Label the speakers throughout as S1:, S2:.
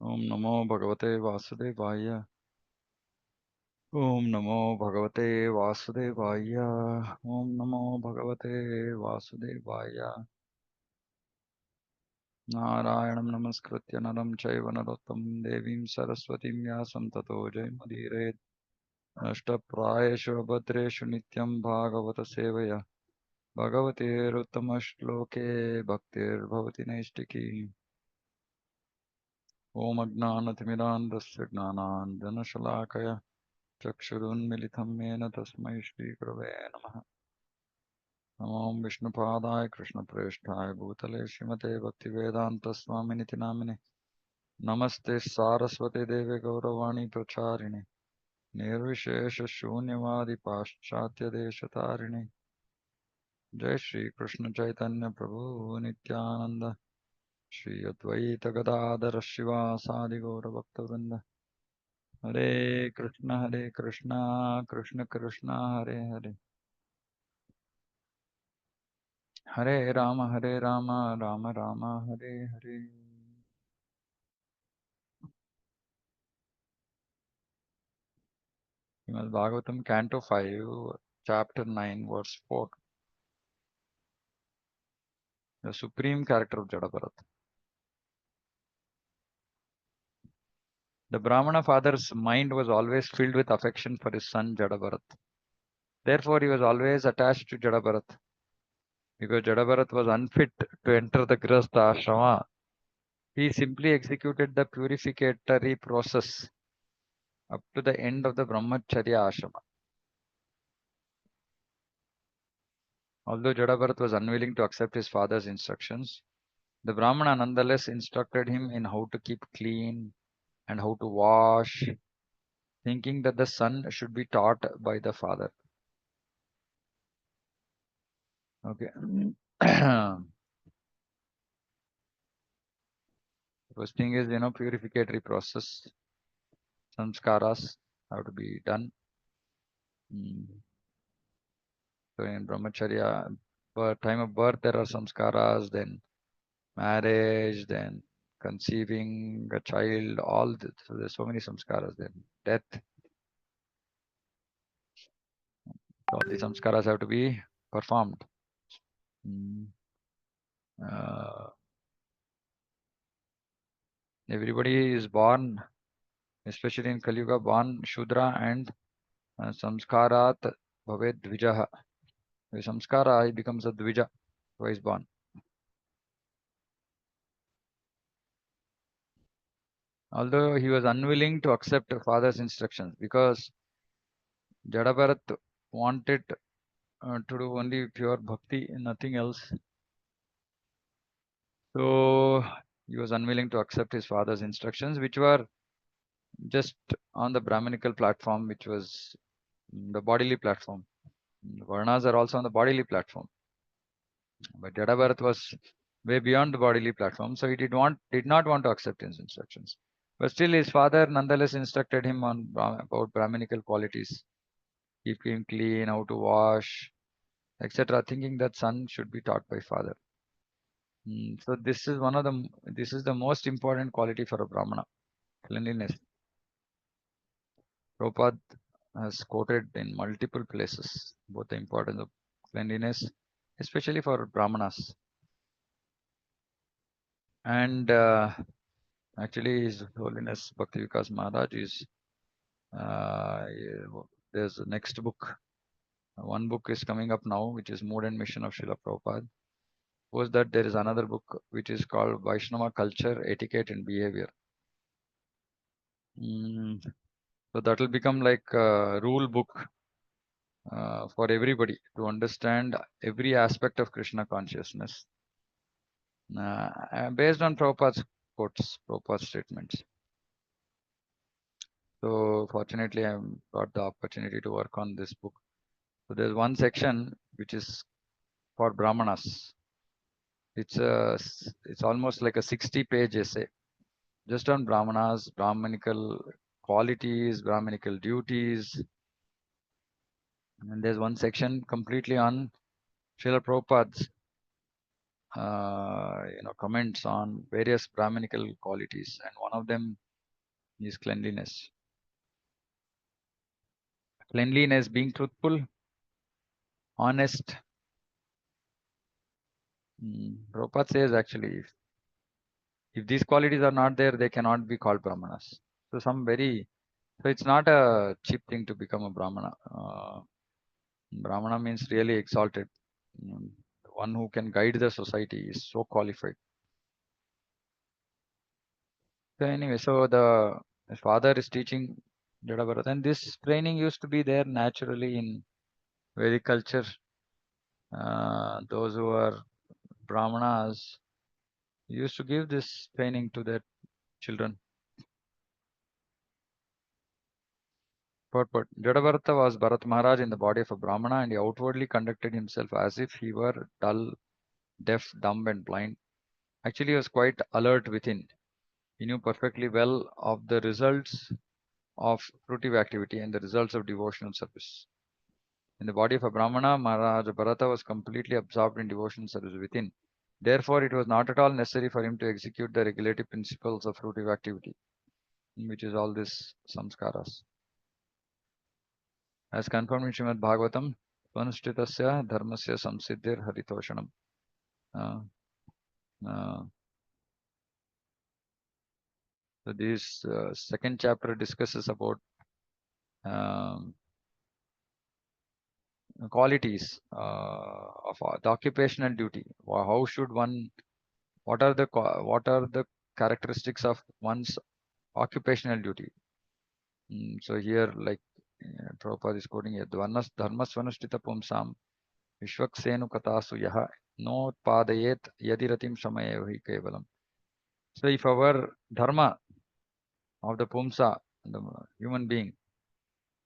S1: Om Namo Bhagavate Vasudevaya. Om Namo Bhagavate Vasudevaya. Om Namo Bhagavate Vasudevaya. Narayanam Namaskritya Naram Chaiva Narottam Devim Saraswatim Vyasam Tato Jayamudire. Ashtaprayeshu Abhadreshu Nityam Bhagavata Sevaya. Bhagavate Ruttama Bhaktir Bhavati Naistiki. Om Agnanathmirandasya Gnanandana Shalakaya. चक्षुरुन्मिलितं येन तस्मै श्रीगुरवे नमः। नमो विष्णुपादाय कृष्णप्रेष्ठाय भूतले श्रीमते भक्तिवेदान्तस्वामिनिति नामिने। नमस्ते सारस्वते देवे गौरवाणी प्रचारिणे निर्विशेषशून्यवादि पाश्चात्यदेशतारिणे। जय श्री कृष्ण चैतन्य प्रभु नित्यानंद श्री अद्वैत गदाधर शिवासादि गौरभक्तवृंद। हरे कृष्ण कृष्ण कृष्ण हरे हरे, हरे Ram Ram Ram Hare Hare. Srimad Bhagavatam, Canto 5, Chapter 9, Verse 4. The supreme character of Jadabharat. The Brahmana father's mind was always filled with affection for his son Jadabharat. Therefore, he was always attached to Jadabharat. Because Jadabharat was unfit to enter the Grihastha ashrama, he simply executed the purificatory process up to the end of the Brahmacharya ashrama. Although Jadabharat was unwilling to accept his father's instructions, the Brahmana nonetheless instructed him in how to keep clean and how to wash, thinking that the son should be taught by the father. Okay. First thing is, purificatory process, samskaras have to be done. So in Brahmacharya, time of birth, there are samskaras, then marriage, then conceiving a child, all this. So there's so many samskaras, then death. All the samskaras have to be performed. Everybody is born, especially in Kali Yuga, born Shudra and Samskarat Bhaved Dvijaha. With Samskara, he becomes a Dvija, so he is born. Although he was unwilling to accept father's instructions, because Jadabharat wanted to do only pure bhakti and nothing else. So he was unwilling to accept his father's instructions, which were just on the Brahminical platform, which was the bodily platform. The Varnas are also on the bodily platform. But Jadabharat was way beyond the bodily platform, so he did not want to accept his instructions. But still, his father nonetheless instructed him on about Brahminical qualities, keep him clean, how to wash, etc., thinking that son should be taught by father. So this is the most important quality for a Brahmana, cleanliness. Prabhupada has quoted in multiple places about the importance of cleanliness, especially for Brahmanas. And actually, His Holiness Bhakti Vikas Maharaj is there's a next book. One book is coming up now, which is Mood and Mission of Srila Prabhupada. Suppose that there is another book which is called Vaishnava Culture, Etiquette and Behavior. So that will become like a rule book for everybody to understand every aspect of Krishna consciousness based on Prabhupada's quotes, Prabhupada's statements. So fortunately, I got the opportunity to work on this book. So there's one section which is for Brahmanas. It's almost like a 60-page essay just on Brahmanas, Brahmanical qualities, Brahmanical duties. And there's one section completely on Srila Prabhupada's comments on various Brahminical qualities, and one of them is cleanliness. Cleanliness, being truthful, honest. Prabhupada says actually, if these qualities are not there, they cannot be called Brahmanas. So it's not a cheap thing to become a Brahmana. Brahmana means really exalted. Mm, One who can guide the society is so qualified. So anyway, so the his father is teaching Jada Bharata, and this training used to be there naturally in Vedic culture. Those who are Brahmanas used to give this training to their children. Purport. Jadabharata was Bharat Maharaj in the body of a Brahmana, and he outwardly conducted himself as if he were dull, deaf, dumb, and blind. Actually, he was quite alert within. He knew perfectly well of the results of fruitive activity and the results of devotional service. In the body of a Brahmana, Maharaja Bharata was completely absorbed in devotional service within. Therefore, it was not at all necessary for him to execute the regulative principles of fruitive activity, which is all this samskaras. As confirmed in Srimad Bhagavatam, Svanishtitasya dharmasya samsiddhir haritoshanam. Uh, uh, so this second chapter discusses about um, qualities of the occupational duty. How should one? What are the characteristics of one's occupational duty? So here, like Prabhupada is quoting here, dharmasvanushtita pumsam vishwaksenu katasu yaha notpadayet yadiratim shamayevahi kevalam. So if our dharma of the pumsa, the human being,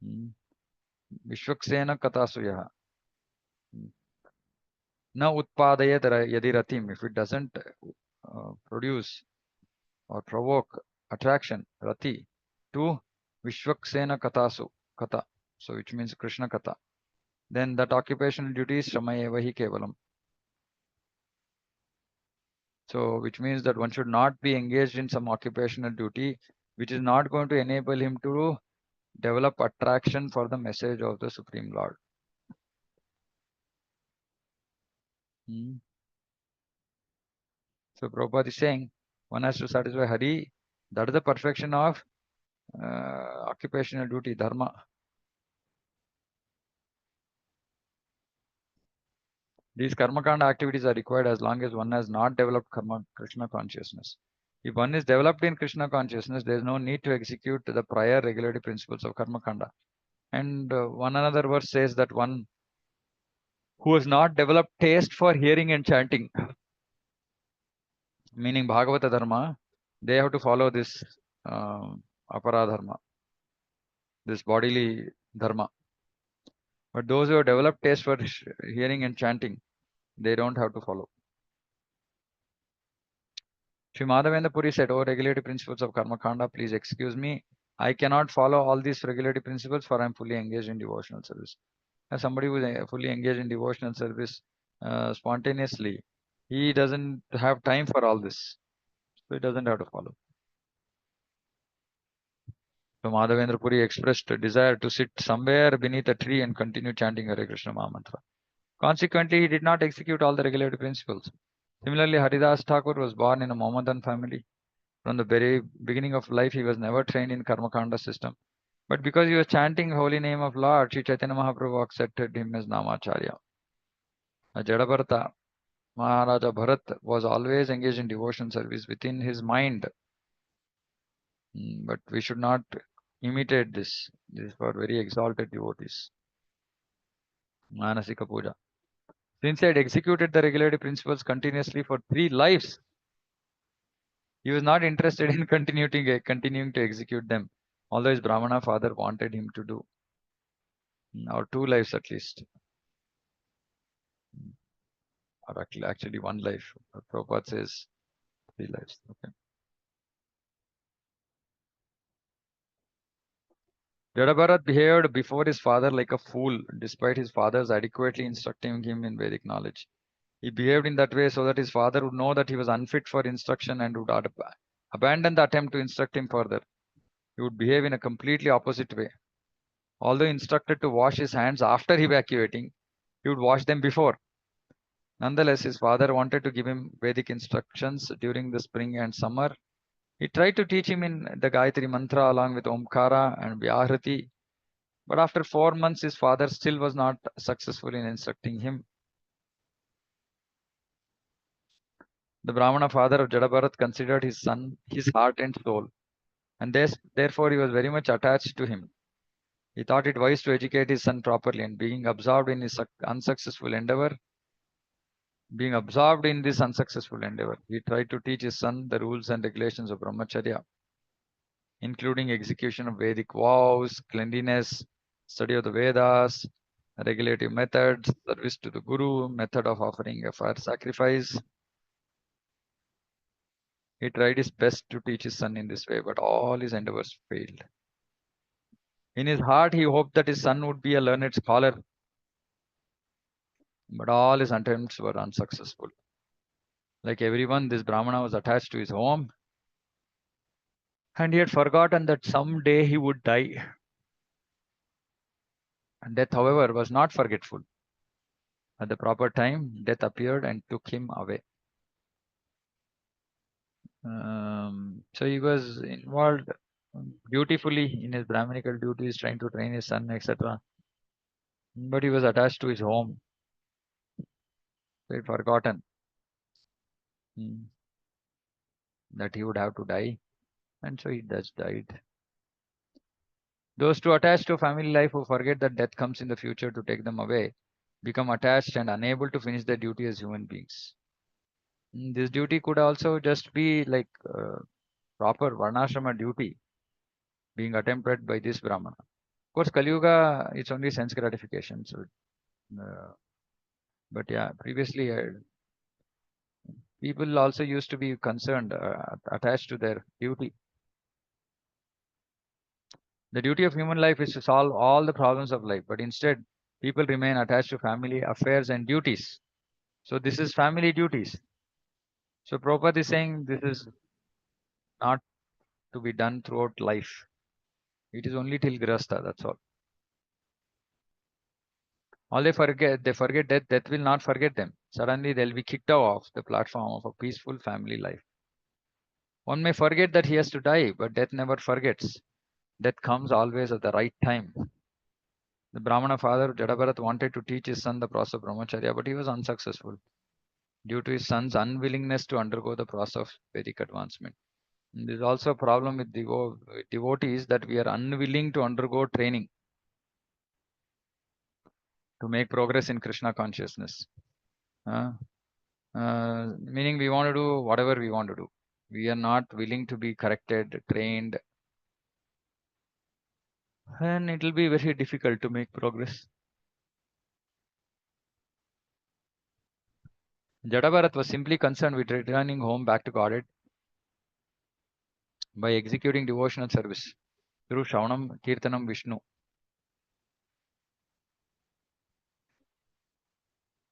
S1: mm, vishwaksena katasu yaha, na utpadayet yadiratim, if it doesn't produce or provoke attraction, rati, to vishwaksena katasu, kata, so which means Krishna kata, then that occupational duty is shamayevahi kevalam. So, which means that one should not be engaged in some occupational duty which is not going to enable him to develop attraction for the message of the Supreme Lord. Hmm. So, Prabhupada is saying one has to satisfy Hari. That is the perfection of occupational duty, dharma. These karmakanda activities are required as long as one has not developed karma, Krishna consciousness. If one is developed in Krishna consciousness, there is no need to execute the prior regulative principles of karmakanda. And one another verse says that one who has not developed taste for hearing and chanting, meaning Bhagavata Dharma, they have to follow this Apara Dharma, this bodily Dharma. But those who have developed taste for hearing and chanting, they don't have to follow. Sri Madhavendra Puri said, "Oh, regulative principles of Karma Kanda, please excuse me. I cannot follow all these regulative principles for I am fully engaged in devotional service." As somebody who is fully engaged in devotional service spontaneously, he doesn't have time for all this. So he doesn't have to follow. So Madhavendra Puri expressed a desire to sit somewhere beneath a tree and continue chanting Hare Krishna Mahamantra. Consequently, he did not execute all the regulative principles. Similarly, Haridas Thakur was born in a Mohammedan family. From the very beginning of life, he was never trained in Karmakanda system. But because he was chanting holy name of Lord, Sri Chaitanya Mahaprabhu accepted him as Namacharya. Jadabharata, Maharaja Bharat was always engaged in devotion service within his mind. But we should not imitate this. This is for very exalted devotees. Manasika Puja. Since he had executed the regulative principles continuously for 3 lives, he was not interested in continuing to execute them, although his Brahmana father wanted him to do, or 2 lives at least, or actually 1 life. Prabhupada says 3 lives. Okay. Jadabharat behaved before his father like a fool, despite his father's adequately instructing him in Vedic knowledge. He behaved in that way so that his father would know that he was unfit for instruction and would abandon the attempt to instruct him further. He would behave in a completely opposite way. Although instructed to wash his hands after evacuating, he would wash them before. Nonetheless, his father wanted to give him Vedic instructions during the spring and summer. He tried to teach him in the Gayatri Mantra along with Omkara and Vyahrati, but after 4 months, his father still was not successful in instructing him. The Brahmana father of Jadabharat considered his son his heart and soul, and therefore he was very much attached to him. He thought it wise to educate his son properly, and being absorbed in this unsuccessful endeavor, he tried to teach his son the rules and regulations of brahmacharya, including execution of Vedic vows, cleanliness, study of the Vedas, regulative methods, service to the Guru, method of offering a fire sacrifice. He tried his best to teach his son in this way, but all his endeavors failed. In his heart, he hoped that his son would be a learned scholar, but all his attempts were unsuccessful. Like everyone, this Brahmana was attached to his home, and he had forgotten that someday he would die. And death, however, was not forgetful. At the proper time, death appeared and took him away. So he was involved beautifully in his Brahminical duties, trying to train his son, etc. But he was attached to his home. So he had forgotten that he would have to die, and so he just died. Those too attached to family life who forget that death comes in the future to take them away become attached and unable to finish their duty as human beings. This duty could also just be like proper varnashrama duty being attempted by this Brahmana. Of course, Kali Yuga, it's only sense gratification. So, but yeah, previously people also used to be concerned, attached to their duty. The duty of human life is to solve all the problems of life, but instead, people remain attached to family affairs and duties. So this is family duties. So Prabhupada is saying this is not to be done throughout life. It is only till Grasta, that's all. All they forget death, death will not forget them. Suddenly they'll be kicked off the platform of a peaceful family life. One may forget that he has to die, but death never forgets. Death comes always at the right time. The Brahmana father, Jadabharat, wanted to teach his son the process of brahmacharya, but he was unsuccessful due to his son's unwillingness to undergo the process of Vedic advancement. And there's also a problem with devotees that we are unwilling to undergo training to make progress in Krishna consciousness. Meaning we want to do whatever we want to do. We are not willing to be corrected, trained, and it will be very difficult to make progress. Jadabharat was simply concerned with returning home back to Godhead by executing devotional service through Shravanam, Kirtanam, Vishnu.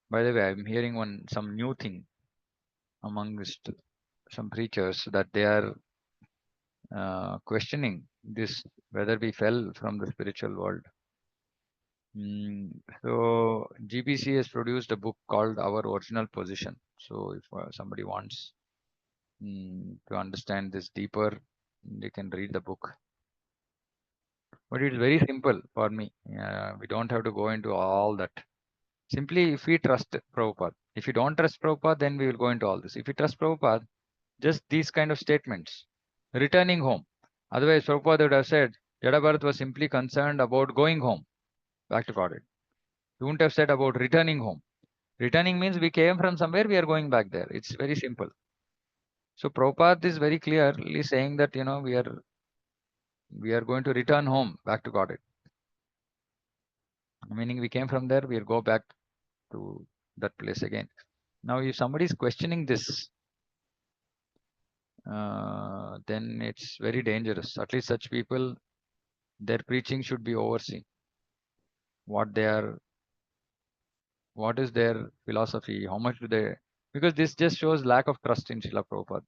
S1: By the way, I'm hearing some new thing amongst some preachers that they are questioning this whether we fell from the spiritual world. So GBC has produced a book called Our Original Position. So if somebody wants to understand this deeper, they can read the book. But it's very simple for me. We don't have to go into all that. Simply, if we trust Prabhupada. If you don't trust Prabhupada, then we will go into all this. If you trust Prabhupada, just these kind of statements. Returning home. Otherwise, Prabhupada would have said, Jadabharat was simply concerned about going home, back to Godhead. He wouldn't have said about returning home. Returning means we came from somewhere, we are going back there. It's very simple. So Prabhupada is very clearly saying that, we are going to return home, back to Godhead. Meaning we came from there, we'll go back to that place again. Now, if somebody is questioning this, then it's very dangerous. At least such people, their preaching should be overseen. What they are What is their philosophy? How much do they? Because this just shows lack of trust in Srila Prabhupada.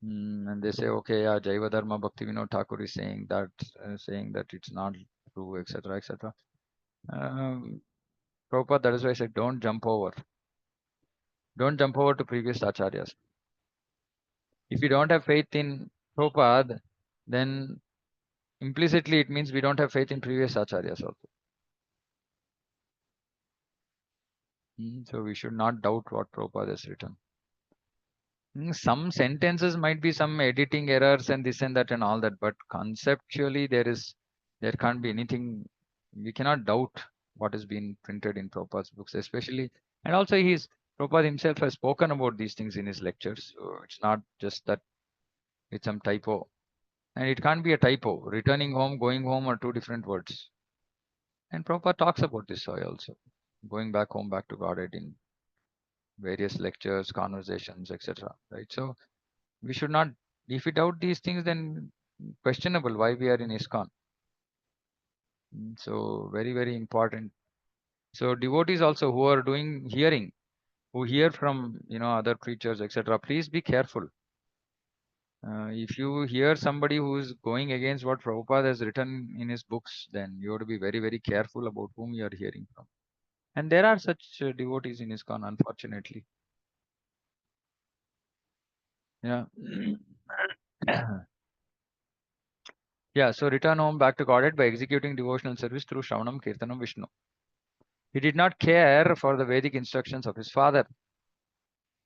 S1: And they say, okay, yeah, Jaiva Dharma Bhakti Vinod Thakur is saying that it's not true, etc., etc. Prabhupada, that is why I said, don't jump over. Don't jump over to previous acharyas. If you don't have faith in Prabhupada, then implicitly it means we don't have faith in previous acharyas also. So we should not doubt what Prabhupada has written. Some sentences might be some editing errors and this and that and all that, but conceptually there can't be anything. We cannot doubt what has been printed in Prabhupada's books, especially, and also Prabhupada himself has spoken about these things in his lectures. So it's not just that it's some typo, and it can't be a typo. Returning home, going home are two different words. And Prabhupada talks about this also, going back home, back to Godhead in various lectures, conversations, etc. Right? So we should not, if we doubt these things, then questionable why we are in ISKCON. So very, very important. So devotees also who are doing hearing, who hear from other preachers, etc. Please be careful. If you hear somebody who is going against what Prabhupada has written in his books, then you have to be very, very careful about whom you are hearing from. And there are such devotees in ISKCON, unfortunately. Yeah. Yeah, so return home back to Godhead by executing devotional service through Shravanam, Kirtanam, Vishnu. He did not care for the Vedic instructions of his father.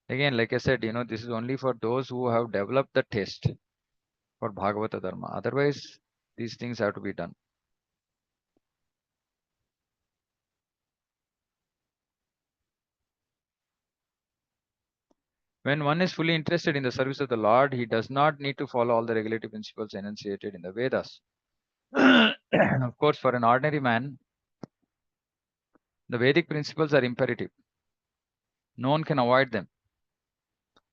S1: Again, like I said, this is only for those who have developed the taste for Bhagavata Dharma. Otherwise, these things have to be done. When one is fully interested in the service of the Lord, he does not need to follow all the regulative principles enunciated in the Vedas. Of course, for an ordinary man, the Vedic principles are imperative. No one can avoid them.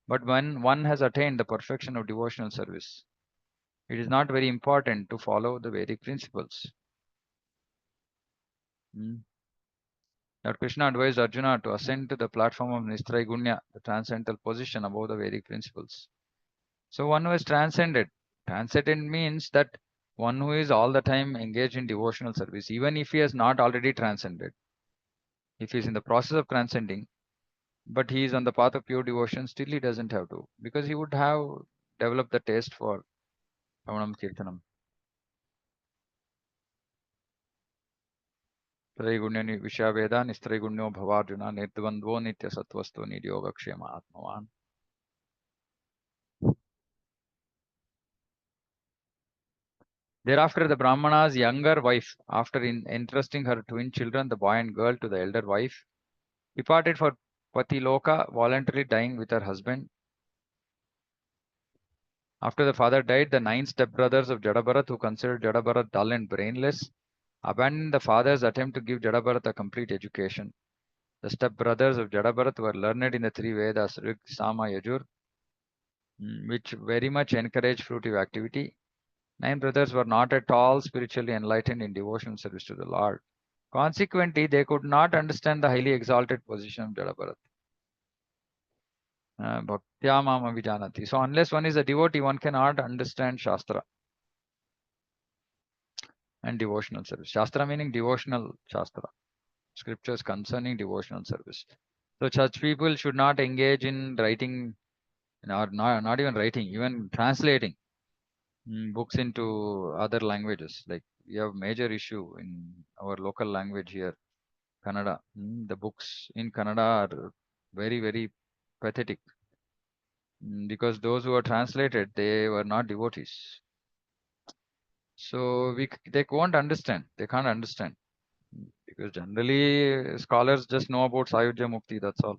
S1: But when one has attained the perfection of devotional service, it is not very important to follow the Vedic principles. Lord Krishna advised Arjuna to ascend to the platform of Nistraigunya, the transcendental position above the Vedic principles. So one who is transcended. Transcendent means that one who is all the time engaged in devotional service, even if he has not already transcended. If he is in the process of transcending, but he is on the path of pure devotion, still he doesn't have to, because he would have developed the taste for Ramanam Kirtanam. Traigunya Vishaveda Nistraigunya Bhavarjuna Nirdvandvo Nitya Sattvasto Nidyoga Kshema Atmavan. Thereafter, the Brahmana's younger wife, after entrusting her twin children, the boy and girl, to the elder wife, departed for Patiloka, voluntarily dying with her husband. After the father died, the 9 stepbrothers of Jadabharat, who considered Jadabharat dull and brainless, abandoned the father's attempt to give Jadabharat a complete education. The stepbrothers of Jadabharat were learned in the 3 Vedas, Rig, Sama, Yajur, which very much encouraged fruitive activity. 9 brothers were not at all spiritually enlightened in devotional service to the Lord. Consequently, they could not understand the highly exalted position of Jadabharat. Bhaktya mama vijanati. So unless one is a devotee, one cannot understand Shastra and devotional service. Shastra meaning devotional Shastra. Scriptures concerning devotional service. So such people should not engage in writing, or not even writing, even translating books into other languages. Like we have major issue in our local language here, Kannada. The books in Kannada are very, very pathetic. Because those who are translated, they were not devotees. So they won't understand. They can't understand. Because generally scholars just know about Sayujya Mukti, that's all.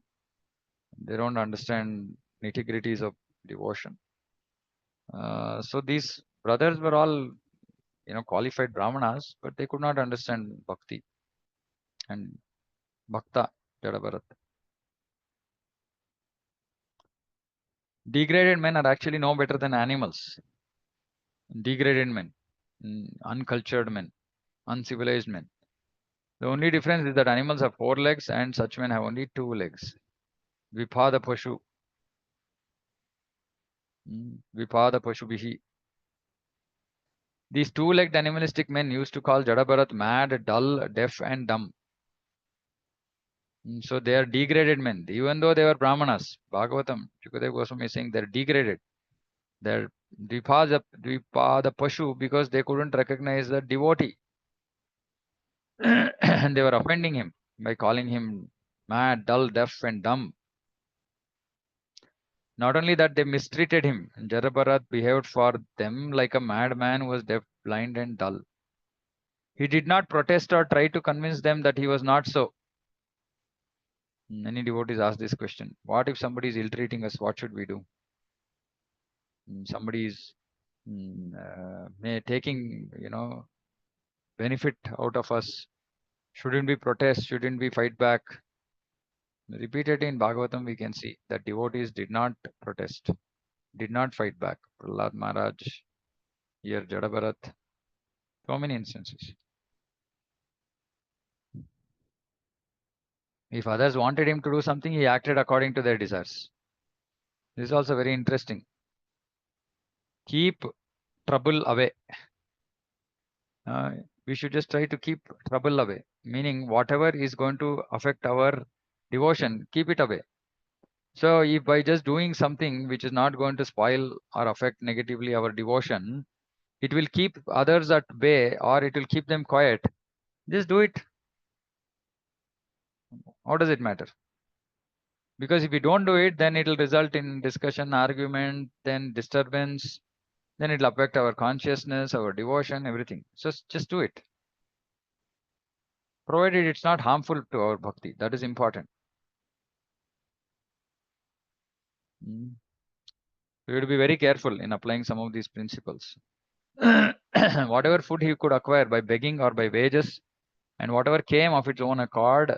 S1: They don't understand nitty-gritties of devotion. So these brothers were all, qualified brahmanas, but they could not understand bhakti and bhakta, Jadabharat. Degraded men are actually no better than animals. Degraded men, uncultured men, uncivilized men. The only difference is that animals have 4 legs and such men have only 2 legs. Vipada Pashu. Vipada Pashubihi. These 2-legged animalistic men used to call Jadabharat mad, dull, deaf, and dumb. So they are degraded men, even though they were Brahmanas. Bhagavatam, Shukadev Goswami is saying they're degraded. They're Dvipada Pashu because they couldn't recognize the devotee. And they were offending him by calling him mad, dull, deaf, and dumb. Not only that, they mistreated him. Jadabharat behaved for them like a madman who was deaf, blind, and dull. He did not protest or try to convince them that he was not so. Many devotees ask this question. What if somebody is ill-treating us? What should we do? Somebody is taking, benefit out of us. Shouldn't we protest? Shouldn't we fight back? Repeatedly in Bhagavatam, we can see that devotees did not protest, did not fight back. Prahlad Maharaj, here Jadabharat, so many instances. If others wanted him to do something, he acted according to their desires. This is also very interesting. Keep trouble away. We should just try to keep trouble away, meaning whatever is going to affect our devotion, keep it away. So if by just doing something which is not going to spoil or affect negatively our devotion, it will keep others at bay or it will keep them quiet, just do it. How does it matter? Because if you don't do it, then it will result in discussion, argument, then disturbance, then it will affect our consciousness, our devotion, everything. So just do it. Provided it's not harmful to our bhakti. That is important. We have to be very careful in applying some of these principles. Whatever food he could acquire by begging or by wages, and whatever came of its own accord,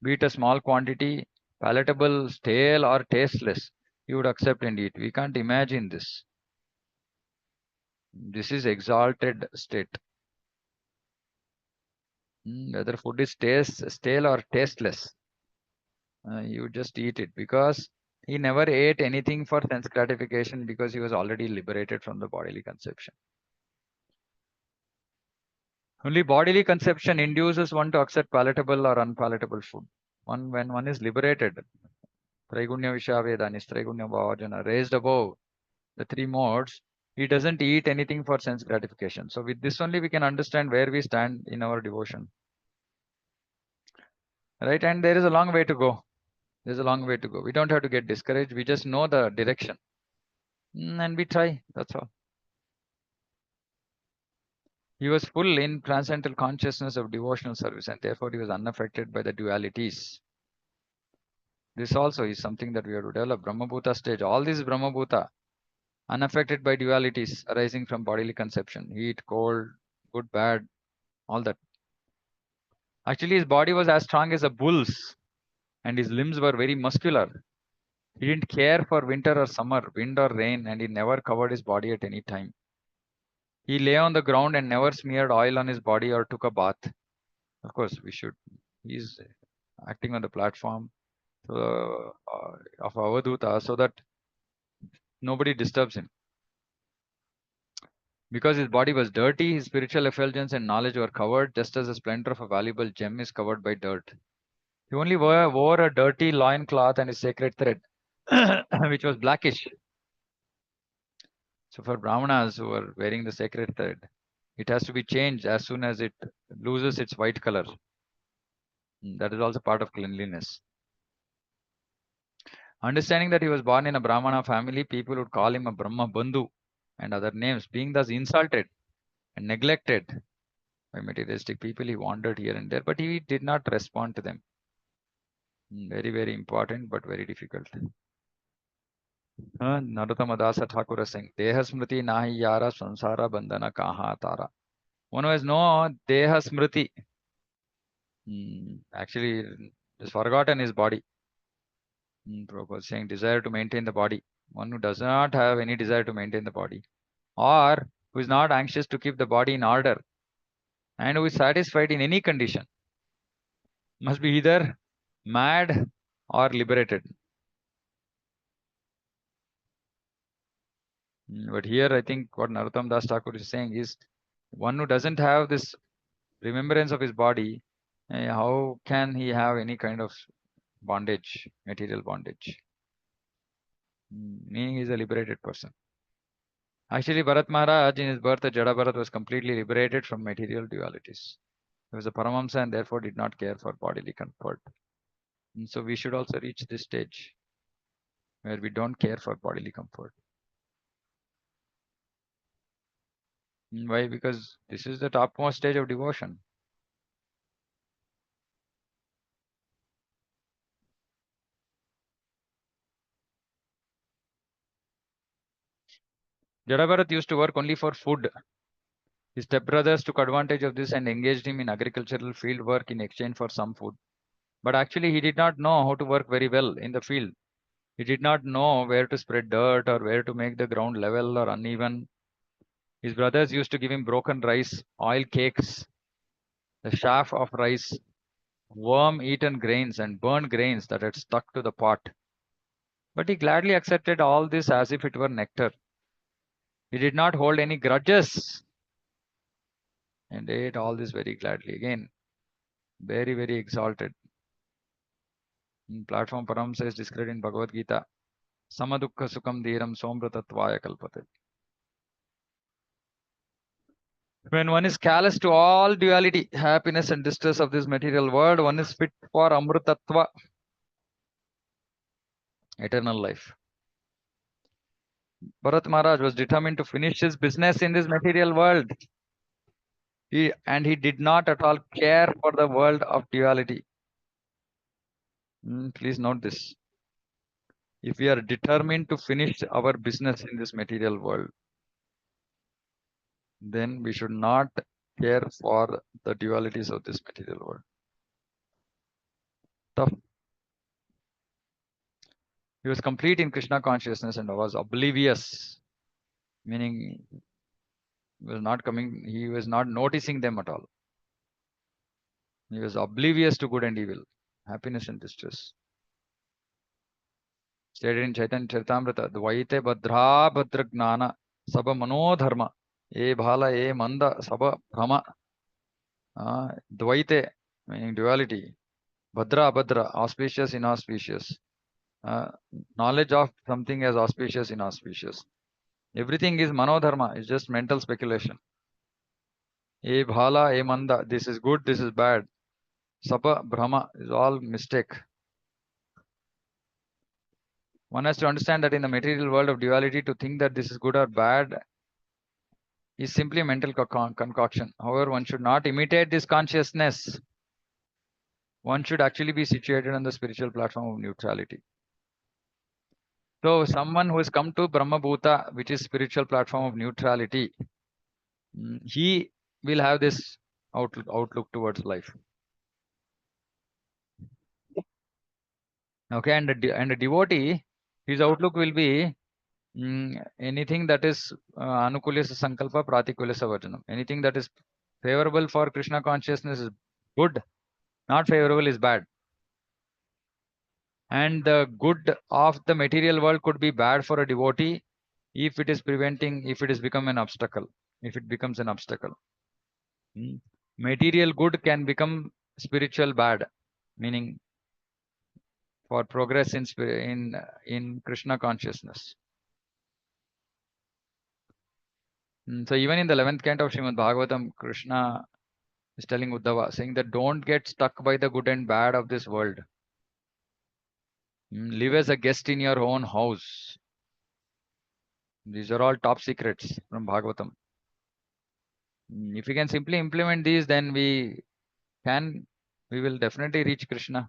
S1: be it a small quantity, palatable, stale, or tasteless, he would accept and eat. We can't imagine this. This is exalted state. Whether food is stale or tasteless, you just eat it because he never ate anything for sense gratification because he was already liberated from the bodily conception. Only bodily conception induces one to accept palatable or unpalatable food. When one is liberated, Traigunya Vishaveda, Nistraigunya Bhavajana, raised above the 3 modes, he doesn't eat anything for sense gratification. So with this only we can understand where we stand in our devotion. Right? And there is a long way to go. There's a long way to go. We don't have to get discouraged. We just know the direction. And we try. That's all. He was full in transcendental consciousness of devotional service, and therefore he was unaffected by the dualities. This also is something that we have to develop. Brahmabhuta stage. All these Brahmabhuta, unaffected by dualities arising from bodily conception, heat, cold, good, bad, all that. Actually, his body was as strong as a bull's, and his limbs were very muscular. He didn't care for winter or summer, wind or rain, and he never covered his body at any time. He lay on the ground and never smeared oil on his body or took a bath. Of course, we should. He's acting on the platform of Avaduta so that nobody disturbs him. Because his body was dirty, his spiritual effulgence and knowledge were covered, just as the splendor of a valuable gem is covered by dirt. He only wore a dirty loin cloth and his sacred thread, which was blackish. So for Brahmanas who are wearing the sacred thread, it has to be changed as soon as it loses its white color. That is also part of cleanliness. Understanding that he was born in a Brahmana family, people would call him a Brahma Bandhu and other names. Being thus insulted and neglected by materialistic people, he wandered here and there, but he did not respond to them. Very, very important, but very difficult. Narottama Dasa Thakura Singh, Deha Smriti Nahi Yara Sansara Bandhana Kaha Tara. One who has no Deha Smriti, actually has forgotten his body. Prabhupada is saying desire to maintain the body. One who does not have any desire to maintain the body, or who is not anxious to keep the body in order, and who is satisfied in any condition. Must be either mad or liberated. But here I think what Narottam Das Thakur is saying is one who doesn't have this remembrance of his body, how can he have any kind of bondage, material bondage? Meaning he's a liberated person. Actually, Bharat Maharaj in his birth, Jada Bharat was completely liberated from material dualities. He was a Paramahamsa and therefore did not care for bodily comfort. And so we should also reach this stage where we don't care for bodily comfort. Why? Because this is the topmost stage of devotion. Jada Bharat used to work only for food. His stepbrothers took advantage of this and engaged him in agricultural field work in exchange for some food. But actually, he did not know how to work very well in the field. He did not know where to spread dirt or where to make the ground level or uneven. His brothers used to give him broken rice, oil cakes, the chaff of rice, worm eaten grains, and burned grains that had stuck to the pot. But he gladly accepted all this as if it were nectar. He did not hold any grudges and ate all this very gladly. Again, very, very exalted. In platform Paramsa is described in Bhagavad Gita. Samadukha Sukam Dhiram Somratatvaya Kalpate. When one is callous to all duality, happiness and distress of this material world, one is fit for Amrutatva, eternal life. Bharat Maharaj was determined to finish his business in this material world. He did not at all care for the world of duality. Please note this. If we are determined to finish our business in this material world, then we should not care for the dualities of this material world. Tough. He was complete in Krishna consciousness and was oblivious, meaning he was not noticing them at all. He was oblivious to good and evil, happiness and distress. Stated in Chaitanya Charitamrita, Dvaite Badra Badra Gnana Saba Manodharma E Bhala E Manda Saba Brahma. Dvaite, meaning duality. Bhadra Abhadra, auspicious, inauspicious. Knowledge of something as auspicious, inauspicious. Everything is manodharma, it's just mental speculation. E bhala, e manda, this is good, this is bad. Sapa, brahma is all mistake. One has to understand that in the material world of duality, to think that this is good or bad is simply a mental concoction. However, one should not imitate this consciousness. One should actually be situated on the spiritual platform of neutrality. So, someone who has come to Brahma Bhuta, which is spiritual platform of neutrality, he will have this outlook towards life. Okay, and a devotee, his outlook will be anything that is anukulyasa sankalpa, pratikulyasa varjanam. Anything that is favorable for Krishna consciousness is good, not favorable is bad. And the good of the material world could be bad for a devotee if it is become an obstacle, if it becomes an obstacle. Material good can become spiritual bad, meaning for progress in Krishna consciousness. So even in the 11th canto of Srimad Bhagavatam, Krishna is telling Uddhava, saying that don't get stuck by the good and bad of this world. Live as a guest in your own house. These are all top secrets from Bhagavatam. If we can simply implement these, then we will definitely reach Krishna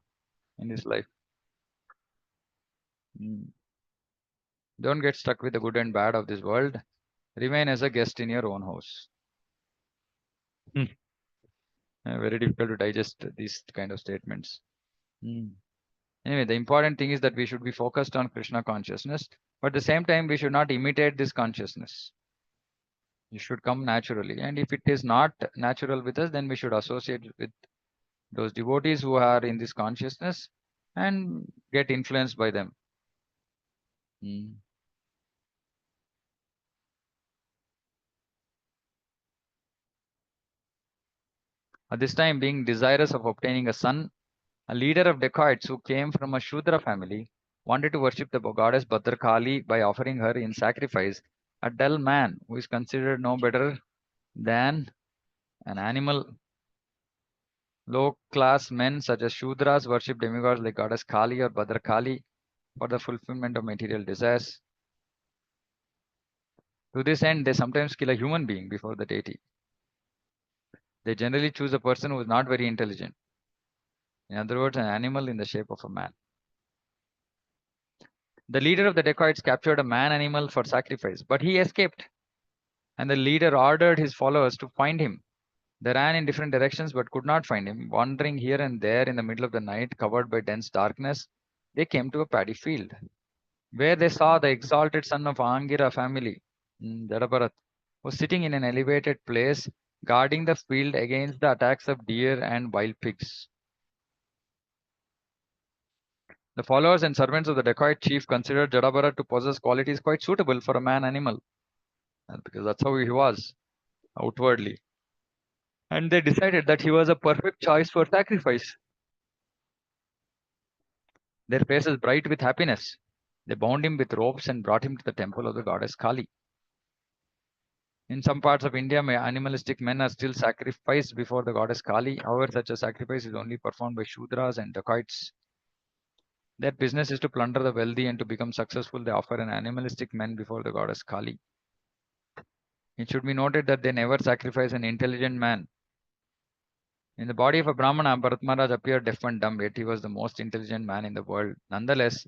S1: in this life. Don't get stuck with the good and bad of this world. Remain as a guest in your own house. Very difficult to digest these kind of statements. Anyway, the important thing is that we should be focused on Krishna consciousness, but at the same time, we should not imitate this consciousness. It should come naturally. And if it is not natural with us, then we should associate with those devotees who are in this consciousness and get influenced by them. Mm. At this time, being desirous of obtaining a son, a leader of dacoits who came from a Shudra family wanted to worship the goddess Bhadrakali by offering her in sacrifice a dull man who is considered no better than an animal. Low class men such as Shudras worship demigods like goddess Kali or Bhadrakali for the fulfillment of material desires. To this end, they sometimes kill a human being before the deity. They generally choose a person who is not very intelligent. In other words, an animal in the shape of a man. The leader of the dacoits captured a man animal for sacrifice, but he escaped, and the leader ordered his followers to find him. They ran in different directions but could not find him. Wandering here and there in the middle of the night, covered by dense darkness, they came to a paddy field, where they saw the exalted son of Angira family, Jadabharat, was sitting in an elevated place, guarding the field against the attacks of deer and wild pigs. The followers and servants of the dacoit chief considered Jadabharat to possess qualities quite suitable for a man animal, because that's how he was outwardly. And they decided that he was a perfect choice for sacrifice. Their faces bright with happiness, they bound him with ropes and brought him to the temple of the goddess Kali. In some parts of India, animalistic men are still sacrificed before the goddess Kali. However, such a sacrifice is only performed by Shudras and dacoits. Their business is to plunder the wealthy, and to become successful, they offer an animalistic man before the goddess Kali. It should be noted that they never sacrifice an intelligent man. In the body of a Brahmana, Bharat Maharaj appeared deaf and dumb, yet he was the most intelligent man in the world. Nonetheless,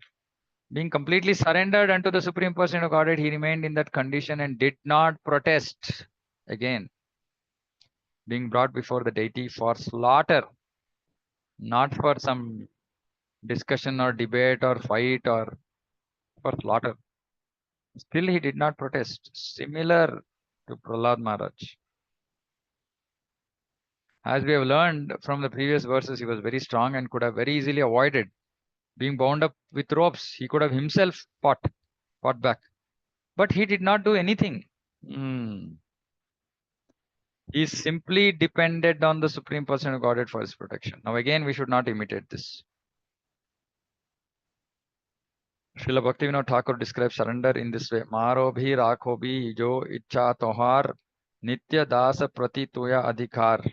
S1: being completely surrendered unto the Supreme Person of Godhead, he remained in that condition and did not protest. Again, being brought before the deity for slaughter, not for some discussion or debate or fight or for slaughter. Still, he did not protest, similar to Prahlad Maharaj. As we have learned from the previous verses, he was very strong and could have very easily avoided being bound up with ropes. He could have himself fought back. But he did not do anything. He simply depended on the Supreme Person of Godhead for his protection. Now, again, we should not imitate this. Srila Bhaktivinoda Thakur describes surrender in this way. Maro bhi rakho bhi jo ichha tohar nitya dasa prati tuya adhikar.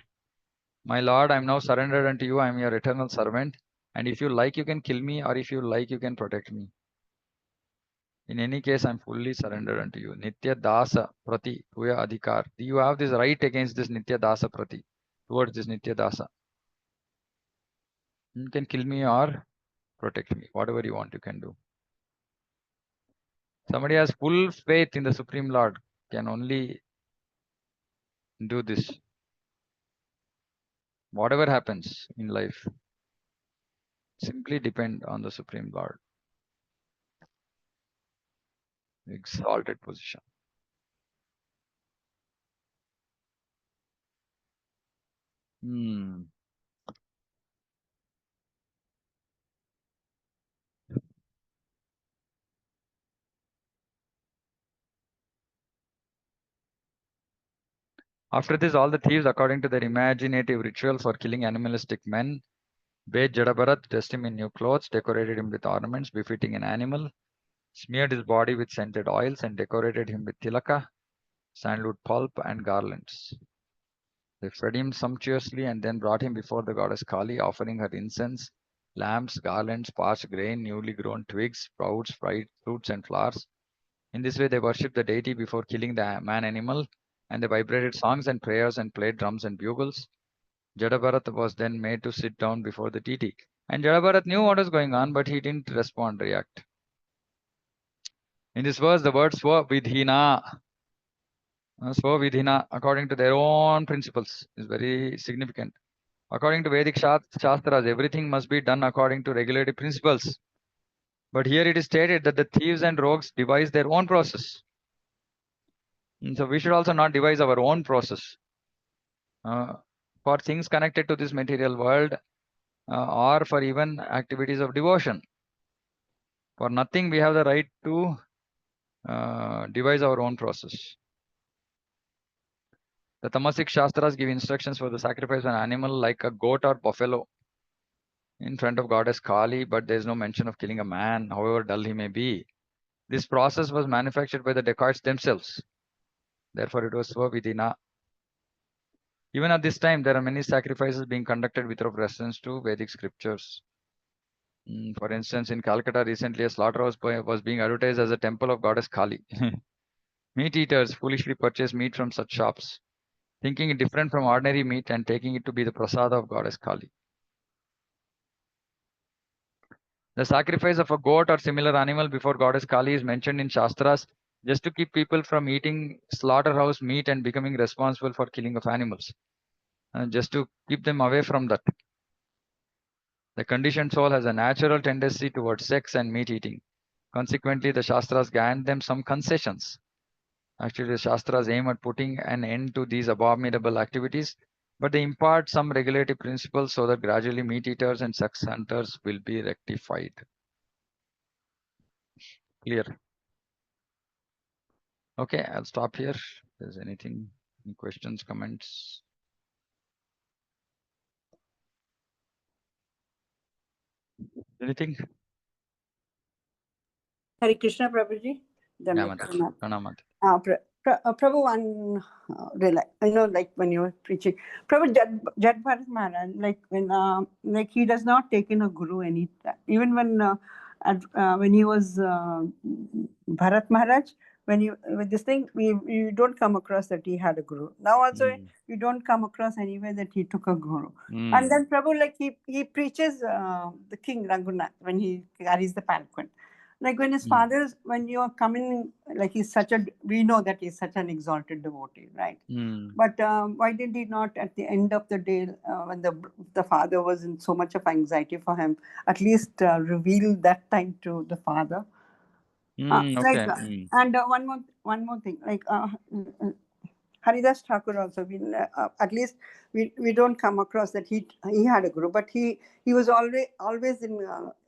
S1: My Lord, I am now surrendered unto you. I am your eternal servant. And if you like, you can kill me, or if you like, you can protect me. In any case, I am fully surrendered unto you. Nitya dasa prati tuya adhikar. You have this right against this Nitya dasa prati, towards this Nitya dasa. You can kill me or protect me. Whatever you want, you can do. Somebody has full faith in the Supreme Lord can only do this. Whatever happens in life, simply depend on the Supreme Lord. Exalted position. After this, all the thieves, according to their imaginative ritual for killing animalistic men, bathed Jadabharat, dressed him in new clothes, decorated him with ornaments befitting an animal, smeared his body with scented oils, and decorated him with tilaka, sandalwood pulp, and garlands. They fed him sumptuously and then brought him before the goddess Kali, offering her incense, lamps, garlands, parched grain, newly grown twigs, sprouts, fried fruits, and flowers. In this way, they worshipped the deity before killing the man animal, and they vibrated songs and prayers and played drums and bugles. Jadabharat was then made to sit down before the deity. And Jadabharat knew what was going on, but he didn't respond, react. In this verse, the word Swavidhina, according to their own principles, is very significant. According to Vedic Shastras, everything must be done according to regulative principles. But here it is stated that the thieves and rogues devise their own process. And so we should also not devise our own process. for things connected to this material world, or for even activities of devotion. For nothing we have the right to devise our own process. The Tamasic Shastras give instructions for the sacrifice of an animal like a goat or buffalo in front of goddess Kali, but there is no mention of killing a man, however dull he may be. This process was manufactured by the dacoits themselves. Therefore, it was Swavidina. Even at this time, there are many sacrifices being conducted without reference to Vedic scriptures. For instance, in Calcutta recently, a slaughterhouse was being advertised as a temple of goddess Kali. Meat eaters foolishly purchase meat from such shops, thinking it different from ordinary meat and taking it to be the prasada of goddess Kali. The sacrifice of a goat or similar animal before goddess Kali is mentioned in Shastras just to keep people from eating slaughterhouse meat and becoming responsible for killing of animals. Just to keep them away from that. The conditioned soul has a natural tendency towards sex and meat eating. Consequently, the Shastras grant them some concessions. Actually, the Shastras aim at putting an end to these abominable activities, but they impart some regulative principles so that gradually meat eaters and sex hunters will be rectified. Clear? Okay, I'll stop here. If there's anything, any questions, comments? Anything?
S2: Hare Krishna, Prabhuji.
S1: Pranamat.
S2: Prabhu, like when you were preaching, Prabhu Jad Bharat Maharaj, like when he does not take in a guru any time. Even when he was Bharat Maharaj, with this thing, we don't come across that he had a guru. Now also, we don't come across anywhere that he took a guru. And then Prabhu, like he preaches the king Ranguna when he carries the palanquin. Like when his father's, when you are coming, like we know that he's such an exalted devotee, right? But why did he not, at the end of the day, when the father was in so much of anxiety for him, at least reveal that time to the father?
S1: Okay.
S2: And one more thing, like Haridas Thakur also, at least we don't come across that he had a guru, but he was always in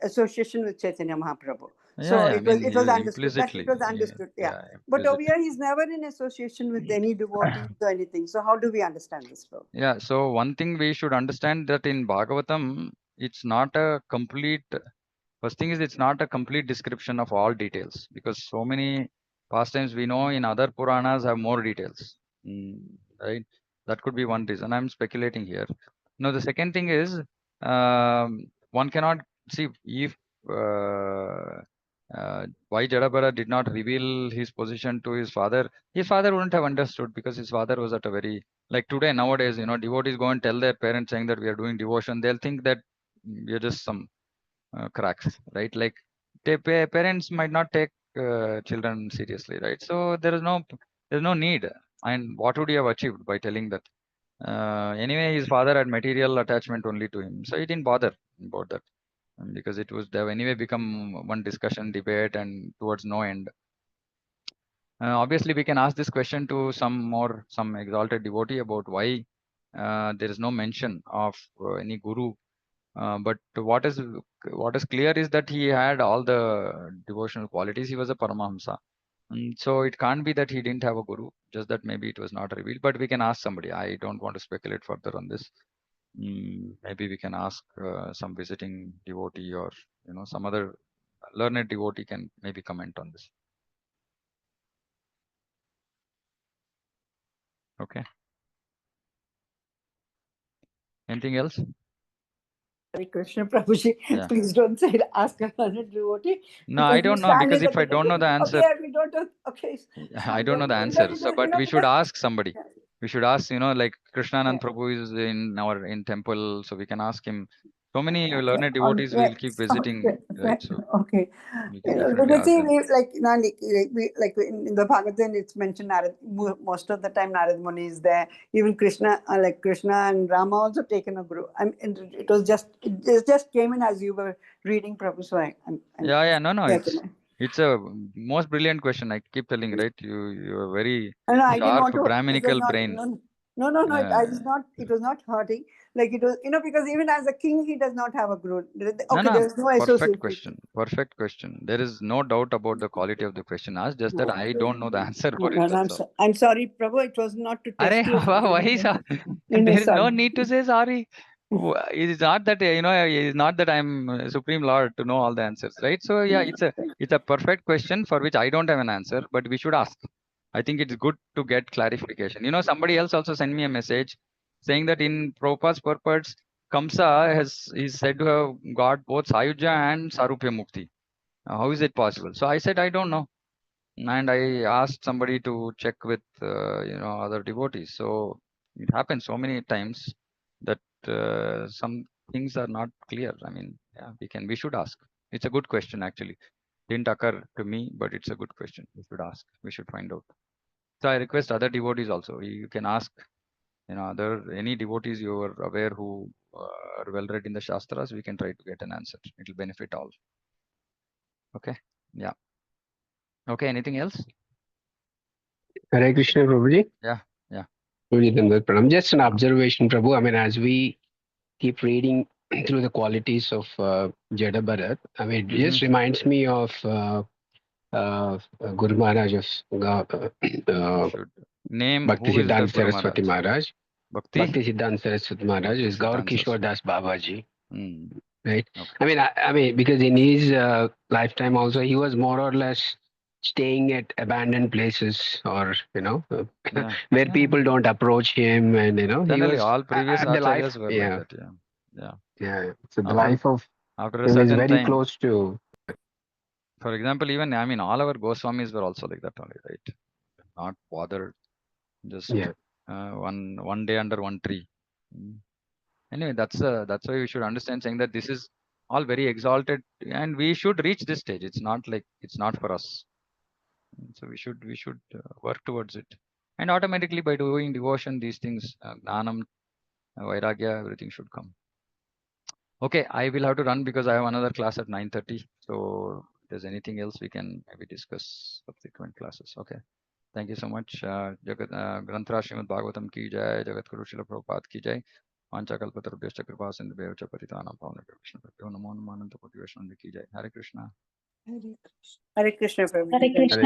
S2: association with Chaitanya Mahaprabhu. So it was understood. It was understood. Yeah. But over here, he's never in association with any devotees or anything. So how do we understand this, bro?
S1: Yeah. So one thing we should understand that in Bhagavatam, it's not a complete. First thing is, it's not a complete description of all details, because so many pastimes we know in other Puranas have more details. Right? That could be one reason. I'm speculating here. Now, the second thing is, one cannot see if why Jadabhara did not reveal his position to his father. His father wouldn't have understood, because his father was at a very, like today, nowadays, devotees go and tell their parents saying that we are doing devotion. They'll think that we are just some cracks, right? Like parents might not take children seriously, right? So there's no need. And what would he have achieved by telling that? Anyway, his father had material attachment only to him, so he didn't bother about that, because it was, they have anyway become one discussion, debate, and towards no end. Obviously, we can ask this question to some exalted devotee about why there is no mention of any guru. But what is clear is that he had all the devotional qualities. He was a Paramahamsa. So it can't be that he didn't have a guru, just that maybe it was not revealed. But we can ask somebody. I don't want to speculate further on this. Maybe we can ask some visiting devotee, or some other learned devotee can maybe comment on this. Okay. Anything else?
S2: Krishna Prabhuji, please don't say ask another devotee.
S1: No, I don't know, because if I don't know the answer,
S2: okay, we don't know. Okay,
S1: I don't know the answer. So, but we should ask somebody. We should ask, like Krishnanand Prabhu is in temple, so we can ask him. So many learned devotees will keep visiting, right? So
S2: okay.
S1: we can definitely ask them.
S2: Like in the Bhagavatam, it's mentioned most of the time Narad Muni is there. Even Krishna, like Krishna and Rama also taken a guru. It just came in as you were reading Prabhu. So
S1: No. It's a most brilliant question. I keep telling, right? You are very
S2: I
S1: sharp
S2: didn't want to,
S1: Brahminical brain.
S2: No, no, no. I was
S1: Uh,
S2: not. It was not hurting. Like it was, because even as a king, he does not have a guru.
S1: no,
S2: Okay,
S1: no,
S2: there is no
S1: perfect
S2: association.
S1: question. Perfect question. There is no doubt about the quality of the question asked, just that
S2: No,
S1: I don't know the answer
S2: no,
S1: for it.
S2: no,
S1: That's all.
S2: I'm sorry, Prabhu. It was not to
S1: Arey,
S2: test you or something like
S1: why,
S2: that. No, no,
S1: there is no
S2: sorry.
S1: need to say sorry. It is not that, it is not that I'm Supreme Lord to know all the answers, right? So yeah, it's a perfect question for which I don't have an answer, but we should ask. I think it's good to get clarification. Somebody else also sent me a message saying that in Prabhupada's purports, Kamsa is said to have got both Sayuja and Sarupya Mukti. How is it possible? So I said I don't know, and I asked somebody to check with other devotees. So it happens so many times that some things are not clear. I mean, yeah, we should ask. It's a good question actually. Didn't occur to me, but it's a good question. We should ask. We should find out. So I request other devotees also. You can ask, other any devotees you are aware who are well read in the Shastras. We can try to get an answer. It will benefit all. Okay. Yeah. Okay. Anything else?
S3: Hare Krishna, Prabhuji.
S1: Yeah. Yeah.
S3: Prabhuji, Dandavat Pranam. Just an observation, Prabhu. I mean, as we keep reading through the qualities of Jada Bharat, I mean, it just reminds me of Guru Maharaj of
S1: Should name
S3: Bhakti
S1: who is the
S3: Siddhanta
S1: Guru
S3: Saraswati
S1: Maharaj.
S3: Maharaj.
S1: Bhakti.
S3: Bhakti Siddhanta Saraswati Maharaj
S1: Bhakti
S3: is Gaur
S1: Siddhanta
S3: Kishore
S1: Saraswati.
S3: Das Babaji.
S1: Hmm.
S3: Right.
S1: Okay.
S3: I mean, because in his lifetime also, he was more or less staying at abandoned places, or
S1: Yeah.
S3: where
S1: Yeah.
S3: people don't approach him, and he
S1: Generally,
S3: was
S1: all previous
S3: the life.
S1: acharyas were like
S3: Yeah,
S1: that. Yeah. Yeah.
S3: yeah. So the
S1: After
S3: life of
S1: after a
S3: him is
S1: certain
S3: very
S1: time,
S3: close to.
S1: for example, even I mean, all our Goswamis were also like that only, right? Not bothered, just
S3: Yeah.
S1: one day under one tree. Mm. Anyway, that's why we should understand, saying that this is all very exalted, and we should reach this stage. It's not like it's not for us. So we should work towards it, and automatically by doing devotion, these things, gnanam, vairagya, everything should come. Okay, I will have to run because I have another class at 9:30. So if there's anything else, we can maybe discuss subsequent classes. Okay. Thank you so much. Jagat Granthra Srimad Bhagavatam ki jai, Jagat Guru Srila Prabhupada ki jai. Panchakalpatarubhyascha kripa sindhubhyavcha paritanam pavanabhyo Vishnupabhyo namo namo ananta koti Vaishnava ki jai. Hare Krishna.
S2: Hare Krishna,
S4: Hare
S2: Prabhuji.
S4: Krishna.